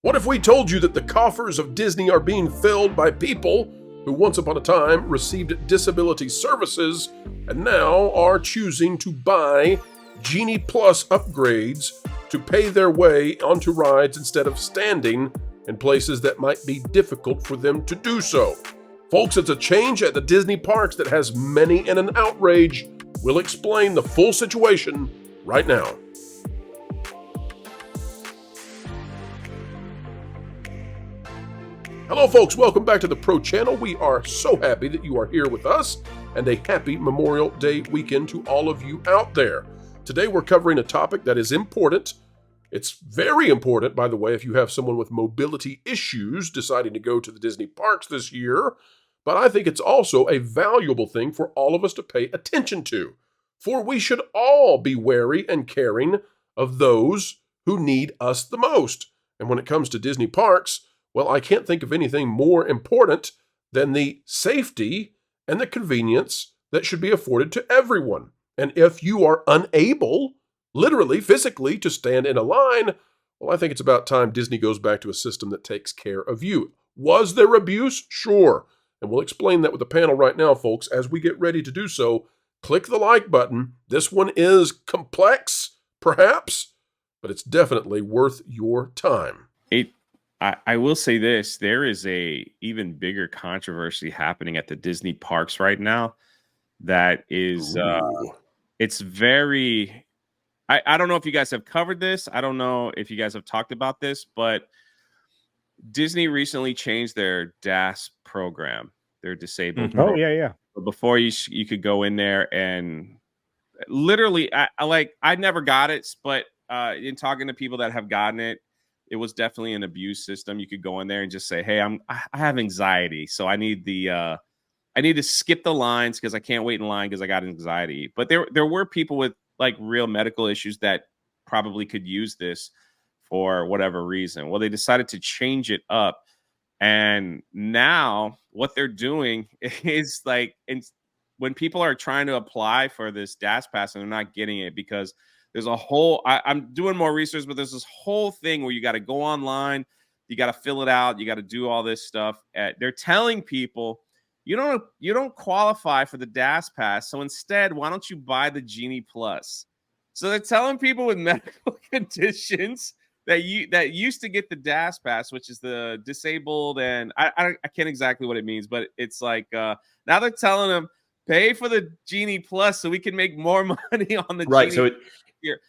What if we told you that the coffers of Disney are being filled by people who once upon a time received disability services and now are choosing to buy Genie Plus upgrades to pay their way onto rides instead of standing in places that might be difficult for them to do so? Folks, it's a change at the Disney parks that has many in an outrage. We'll explain the full situation right now. Hello folks, welcome back to the Pro Channel. We are so happy that you are here with us, and a happy Memorial Day weekend to all of you out there. Today we're covering a topic that is important. It's very important, by the way, if you have someone with mobility issues deciding to go to the Disney parks this year, but I think it's also a valuable thing for all of us to pay attention to, for we should all be wary and caring of those who need us the most. And when it comes to Disney parks, well, I can't think of anything more important than the safety and the convenience that should be afforded to everyone. And if you are unable, literally, physically, to stand in a line, well, I think it's about time Disney goes back to a system that takes care of you. Was there abuse? Sure. And we'll explain that with the panel right now, folks. As we get ready to do so, click the like button. This one is complex, perhaps, but it's definitely worth your time. I will say this, there is a even bigger controversy happening at the Disney parks right now that is, it's very, I don't know if you guys have covered this. I don't know if you guys have talked about this, but Disney recently changed their DAS program, their disabled program. Oh, yeah. Before you could go in there and literally, I never got it, but in talking to people that have gotten it, it was definitely an abuse system. You could go in there and just say, "Hey, I have anxiety, so I need to skip the lines because I can't wait in line because I got anxiety." But there were people with like real medical issues that probably could use this for whatever reason. Well, they decided to change it up, and now what they're doing is like, when people are trying to apply for this DAS pass and they're not getting it because there's a whole, I'm doing more research, but there's this whole thing where you got to go online, you got to fill it out, you got to do all this stuff. They're telling people you don't qualify for the DAS pass, so instead, why don't you buy the Genie Plus? So they're telling people with medical conditions that used to get the DAS pass, which is the disabled, and I can't exactly what it means, but it's like now they're telling them pay for the Genie Plus so we can make more money on the right. Genie. So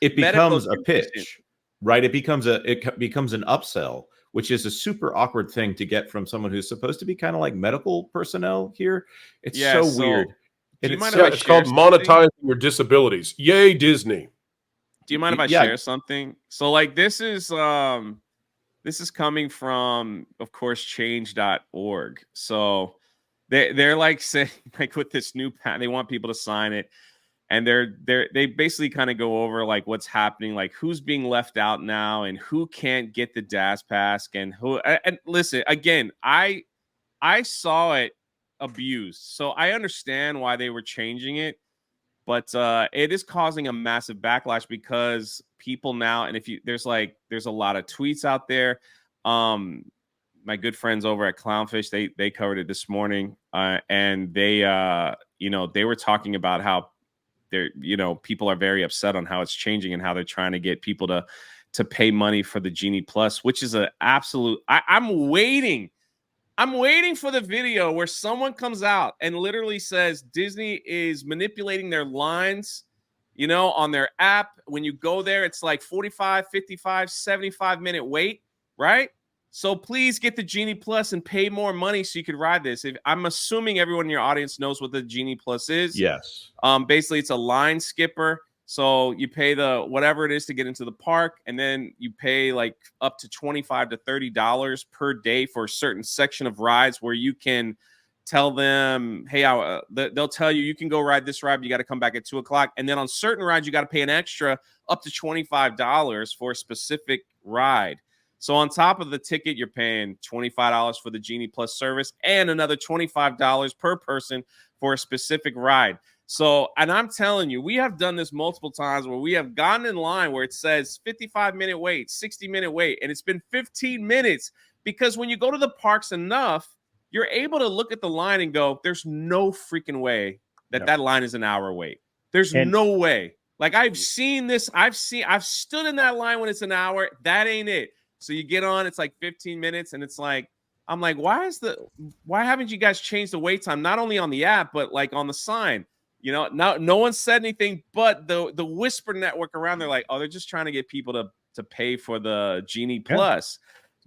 it becomes a pitch, right? It becomes an upsell, which is a super awkward thing to get from someone who's supposed to be kind of like medical personnel here. It's so weird. It's called monetizing your disabilities. Yay, Disney. Do you mind if I share something? So like this is coming from, of course, change.org. So they're like saying, like, with this new patent, they want people to sign it. And they basically kind of go over like what's happening, like who's being left out now and who can't get the DAS pass and who. And listen, again, I saw it abused, so I understand why they were changing it, but it is causing a massive backlash because people now, and there's a lot of tweets out there. My good friends over at Clownfish, they covered it this morning, and they were talking about how people are very upset on how it's changing and how they're trying to get people to pay money for the Genie Plus, which is an absolute. I'm waiting for the video where someone comes out and literally says Disney is manipulating their lines, on their app. When you go there, it's like 45, 55, 75-minute wait, right? So please get the Genie Plus and pay more money so you could ride this. I'm assuming everyone in your audience knows what the Genie Plus is. Yes. Basically, it's a line skipper. So you pay the whatever it is to get into the park, and then you pay like up to $25 to $30 per day for a certain section of rides where you can tell them, hey, they'll tell you can go ride this ride, but you got to come back at 2:00. And then on certain rides, you got to pay an extra up to $25 for a specific ride. So on top of the ticket, you're paying $25 for the Genie Plus service and another $25 per person for a specific ride. So, and I'm telling you, we have done this multiple times where we have gotten in line where it says 55-minute wait, 60-minute wait, and it's been 15 minutes because when you go to the parks enough, you're able to look at the line and go, there's no freaking way that line is an hour wait. There's no way. Like I've seen this. I've stood in that line when it's an hour. That ain't it. So you get on, it's like 15 minutes and it's like, I'm like, why haven't you guys changed the wait time? Not only on the app, but like on the sign. You know, no one said anything, but the whisper network around, they're like, oh, they're just trying to get people to pay for the Genie Plus.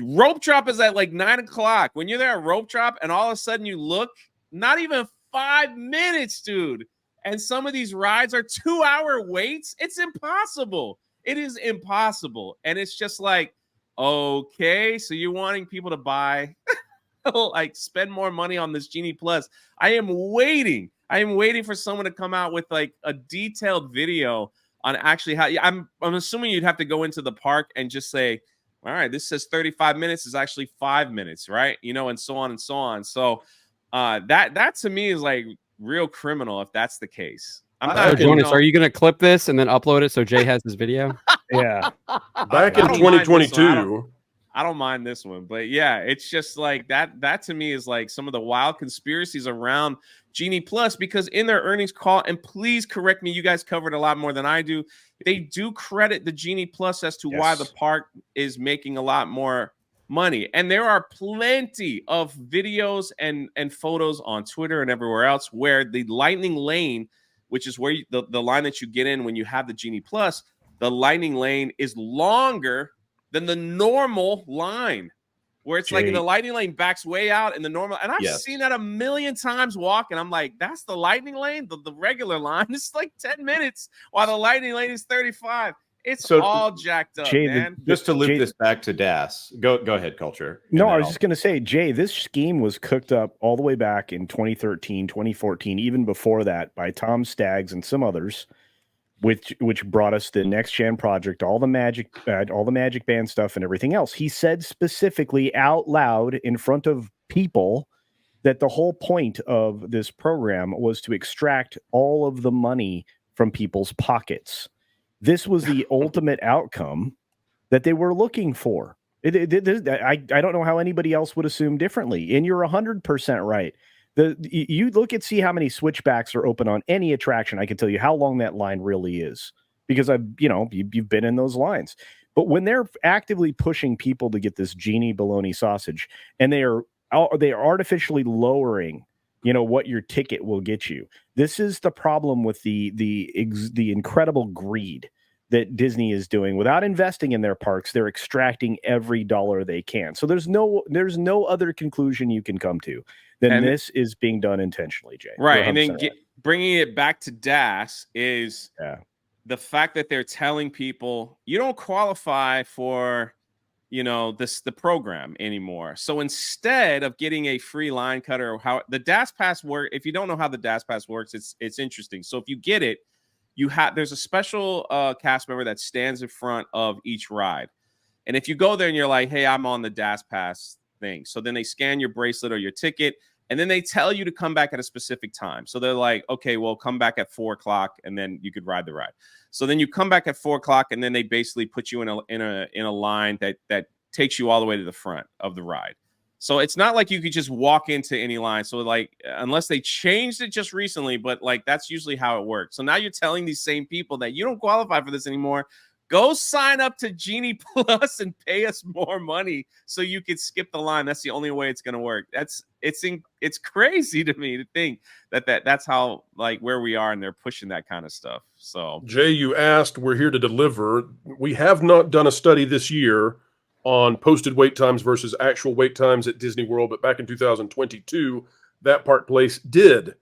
Rope drop is at like 9 o'clock. When you're there at rope drop and all of a sudden you look, not even 5 minutes, dude. And some of these rides are 2-hour waits. It's impossible. It is impossible. And it's just like, okay, so you're wanting people to buy, like spend more money on this Genie Plus. I am waiting for someone to come out with like a detailed video on actually how. I'm assuming you'd have to go into the park and just say, all right, this says 35 minutes is actually 5 minutes, right? You know, and so on and so on. So that to me is like real criminal if that's the case. I'm not. Jonas, are you going to clip this and then upload it so Jay has his video? Yeah. Back in 2022. I don't mind this one, but yeah, it's just like that to me is like some of the wild conspiracies around Genie Plus, because in their earnings call, and please correct me, you guys covered a lot more than I do. They do credit the Genie Plus as to why the park is making a lot more money. And there are plenty of videos and photos on Twitter and everywhere else where the Lightning Lane, which is where the line that you get in when you have the Genie Plus, the Lightning Lane is longer than the normal line, where it's like the Lightning Lane backs way out in the normal. And I've seen that a million times walking. I'm like, that's the Lightning Lane? The regular line is like 10 minutes while the Lightning Lane is 35. It's all jacked up, man. Just to loop this back to DAS. Go ahead, Culture. No, I was just going to say, Jay, this scheme was cooked up all the way back in 2013, 2014, even before that by Tom Staggs and some others, which brought us the Next Gen project, all the Magic Band stuff and everything else. He said specifically out loud in front of people that the whole point of this program was to extract all of the money from people's pockets. This was the ultimate outcome that they were looking for. I don't know how anybody else would assume differently. And you're 100% right. You look and see how many switchbacks are open on any attraction. I can tell you how long that line really is, because you've been in those lines. But when they're actively pushing people to get this Genie bologna sausage, and they are artificially lowering, what your ticket will get you. This is the problem with the incredible greed that Disney is doing. Without investing in their parks, they're extracting every dollar they can. So there's no other conclusion you can come to than this is being done intentionally, Jay. Right, and then bringing it back to DAS is the fact that they're telling people you don't qualify for the program anymore. So instead of getting a free line cutter, or how the DAS Pass works, if you don't know how the DAS Pass works, it's interesting. So if you get it, there's a special cast member that stands in front of each ride. And if you go there and you're like, hey, I'm on the DAS Pass thing. So then they scan your bracelet or your ticket, and then they tell you to come back at a specific time. So they're like, okay, well, come back at 4 o'clock and then you could ride the ride. So then you come back at 4 o'clock and then they basically put you in a line that takes you all the way to the front of the ride. So it's not like you could just walk into any line. So like, unless they changed it just recently, but like, that's usually how it works. So now you're telling these same people that you don't qualify for this anymore. Go sign up to Genie Plus and pay us more money so you could skip the line. That's the only way it's going to work. It's crazy to me to think that's how, like, where we are, and they're pushing that kind of stuff. So Jay, you asked, we're here to deliver. We have not done a study this year on posted wait times versus actual wait times at Disney World, but back in 2022, that park place did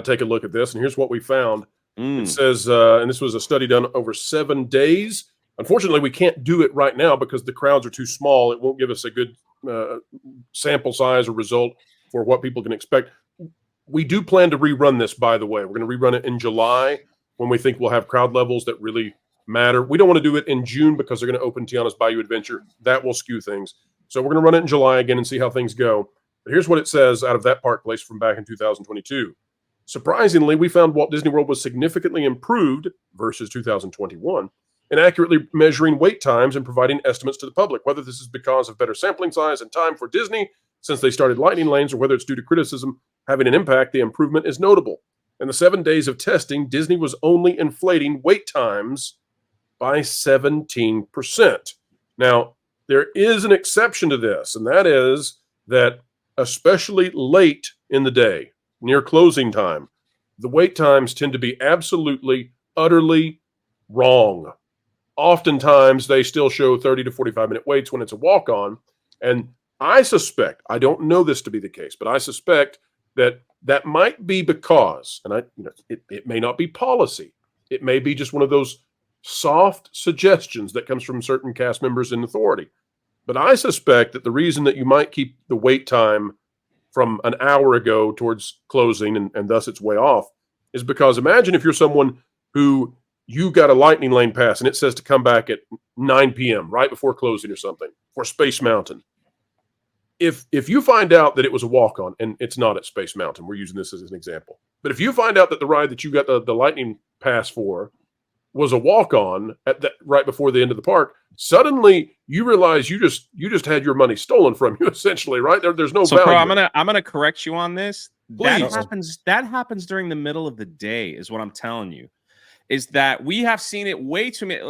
take a look at this, and here's what we found. It says, and this was a study done over 7 days. Unfortunately, we can't do it right now because the crowds are too small. It won't give us a good sample size or result for what people can expect. We do plan to rerun this, by the way. We're going to rerun it in July when we think we'll have crowd levels that really matter. We don't want to do it in June because they're going to open Tiana's Bayou Adventure. That will skew things. So we're going to run it in July again and see how things go. But here's what it says out of that park place from back in 2022. Surprisingly, we found Walt Disney World was significantly improved versus 2021 in accurately measuring wait times and providing estimates to the public. Whether this is because of better sampling size and time for Disney since they started lightning lanes, or whether it's due to criticism having an impact, the improvement is notable. In the 7 days of testing, Disney was only inflating wait times by 17%. Now, there is an exception to this, and that is that especially late in the day, near closing time, the wait times tend to be absolutely, utterly wrong. Oftentimes, they still show 30 to 45-minute waits when it's a walk-on, and I suspect, I don't know this to be the case, but I suspect that that might be because, and it may not be policy, it may be just one of those soft suggestions that comes from certain cast members in authority. But I suspect that the reason that you might keep the wait time from an hour ago towards closing, and thus it's way off, is because imagine if you're someone who you got a lightning lane pass and it says to come back at 9 p.m. right before closing or something for Space Mountain. If you find out that it was a walk-on, and it's not at Space Mountain, we're using this as an example, but if you find out that the ride that you got the lightning pass for was a walk-on at that right before the end of the park, suddenly you realize you just had your money stolen from you, essentially, right? There's no so value. Pro, I'm gonna correct you on this. Please. That happens during the middle of the day, is what I'm telling you. Is that we have seen it way too many.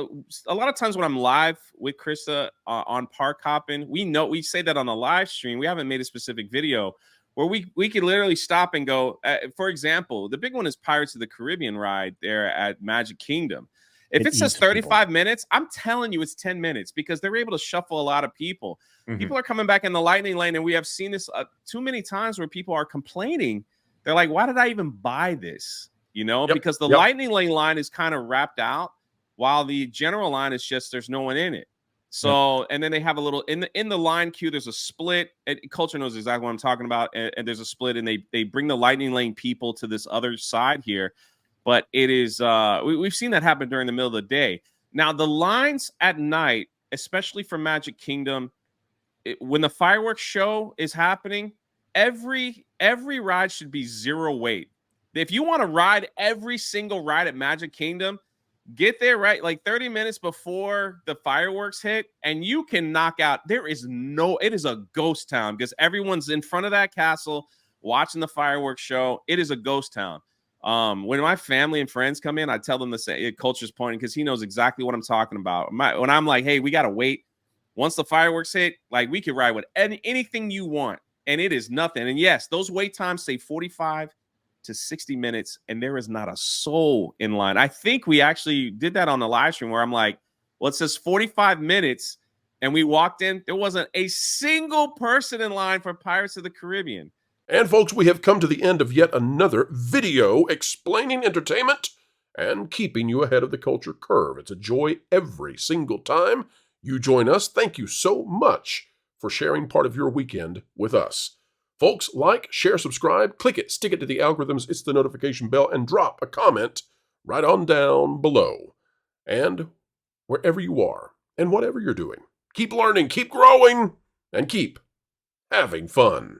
A lot of times when I'm live with Krista on park hopping, we say that on the live stream. We haven't made a specific video where we could literally stop and go. For example, the big one is Pirates of the Caribbean ride there at Magic Kingdom. If it says 35 minutes, I'm telling you it's 10 minutes because they're able to shuffle a lot of people. Mm-hmm. People are coming back in the lightning lane, and we have seen this too many times where people are complaining. They're like, why did I even buy this? Because the lightning lane line is kind of wrapped out while the general line is just there's no one in it. So, and then they have a little in the line queue, there's a split. And Culture knows exactly what I'm talking about. And there's a split, and they bring the lightning lane people to this other side here. But it is we've seen that happen during the middle of the day. Now, the lines at night, especially for Magic Kingdom, when the fireworks show is happening, every ride should be zero wait. If you want to ride every single ride at Magic Kingdom, get there right like 30 minutes before the fireworks hit, and you can knock out. It is a ghost town because everyone's in front of that castle watching the fireworks show. It is a ghost town. When my family and friends come in, I tell them to say Culture's pointing because he knows exactly what I'm talking about. When I'm like, hey, we got to wait. Once the fireworks hit, like we can ride with anything you want, and it is nothing. And yes, those wait times say 45 to 60 minutes, and there is not a soul in line. I think we actually did that on the live stream where I'm like, well, it says 45 minutes, and we walked in. There wasn't a single person in line for Pirates of the Caribbean. And folks, we have come to the end of yet another video explaining entertainment and keeping you ahead of the culture curve. It's a joy every single time you join us. Thank you so much for sharing part of your weekend with us. Folks, like, share, subscribe, click it, stick it to the algorithms, it's the notification bell, and drop a comment right on down below. And wherever you are and whatever you're doing, keep learning, keep growing, and keep having fun.